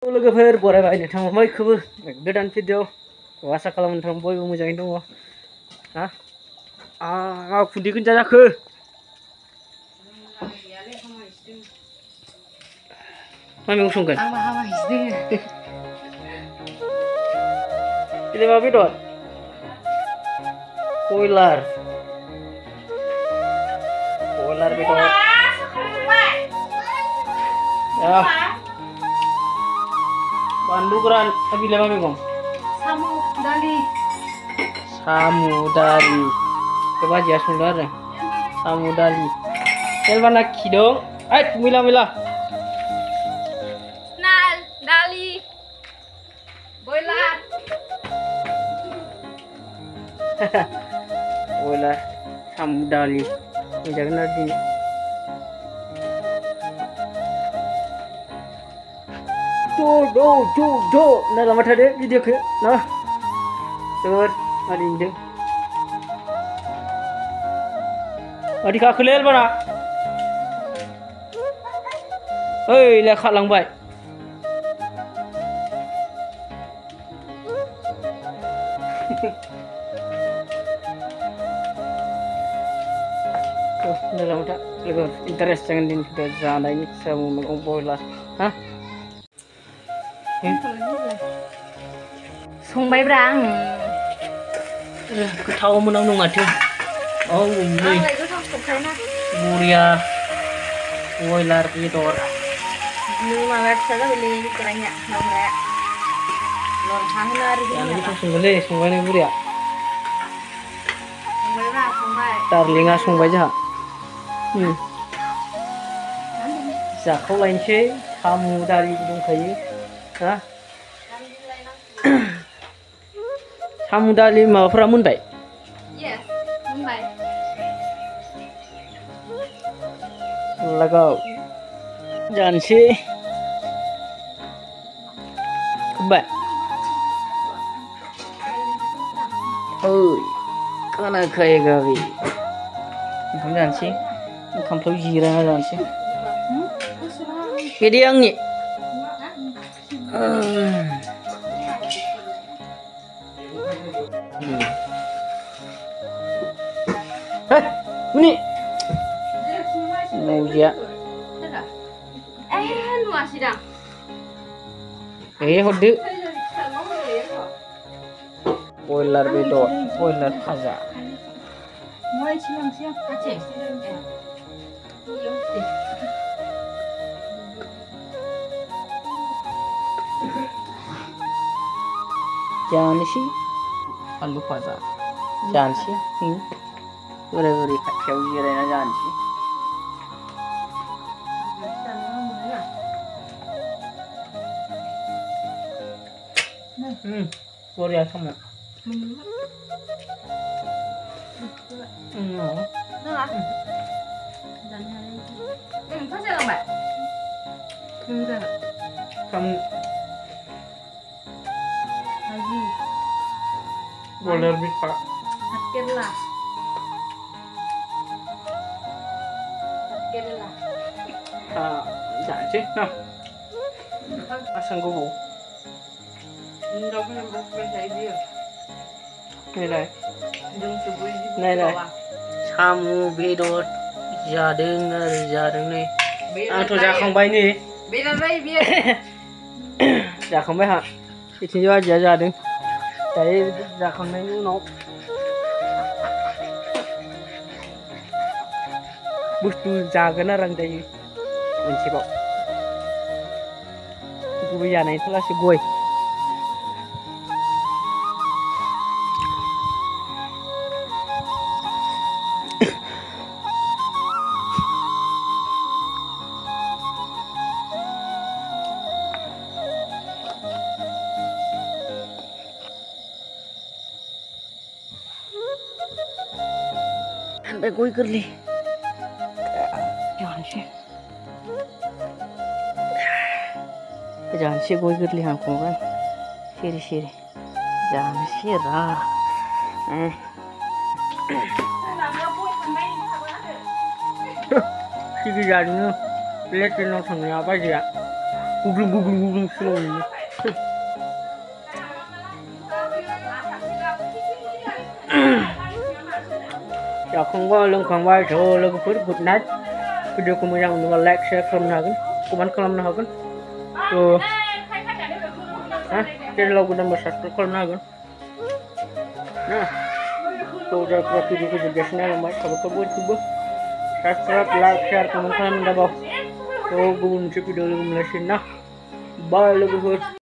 लोगोफोर बरायबाय नोंथां बयखौबो गोदान भिडिअ आसा खालामो नोंथां बयबो मोजाङैनो दङ हा मा खुन्दिखौनो जाजाखो मा मैगं संगोन ini मा बेदर बयलार बेदर ya बानलु गोरान बिलाइ मा मैगं सामु दालि बे बाजिया संदों आरो सामु दालि एलबाना खिदों ओइ मैला नाल दालि बयलार सामु दालि मोनजागोन आरो दिनै नायलांबाय थादो भिडिअखौ ना जोबोर मारिदों मादि गाखोलै एलबाना ओइ ले खालांबाय नायलांबाय था लोगो इन्टारेस्ट जागोन दिनै भिडिअ जानायनि सामु मैगं बयलार हा संबायब्रा आं गोथाव मोनाव माथो औ नै बरिया बयलार बेदर नों माबा फिसा जाबायलै गोराया माबाया लरहा होनो आरो गोथाव संगोनलै संबाय नों बुरिया संबायब्रा संबाय दार्लिंआ संबाय जोंहा जाखावलायनोसै सामु दालिबो दंखायो हा सामु दालि माबाफोरा मोनबाय मोनबाय लगाव जानोसै बाय ओइ खोनाखायो गाबि ओंखाम जानोसै ओंखामफ्राव जिरायना जानोसै बिदि आंनि Ini Nauja nuasi dah hode bojlar bedor bojlar faza mulai siang Aceh jangan sih alu faza jangan sih ini बोरै खाथियाव जिरायना जानोसै बरिया सामु bojlar bisa lah जानोसै ना आसांगौ नायलाय सामु बेदर जादों नै आंथ' जाखांबाय नै जाखांबाय हा बिथिंजो बाजिया जादों दायो जाखांनायनि उनाव बुस्थु जागोन आरो आं दायो मोनसेबाव गुबै जानायथ' लासै गय sampai goi goरलै जानोसै गय गोरलै हांखांबाय सिरि जानोसै रा सिरि जादोंनो लेट्रिनाव थांनाया बाजैया guglung semuanya. Ya không có lưng khoảng vai chỗ lưng phút good night. Video của mình rằng like share comment nào kan, comment kalau nào kan. So, channel aku number subscribe kalau nào kan. Nah, so udah video ko juga channel mas kalau kau coba subscribe, like, share, comment kalau nào bao. So, gue mau video lagi mulai sini. Nah, bye lagi.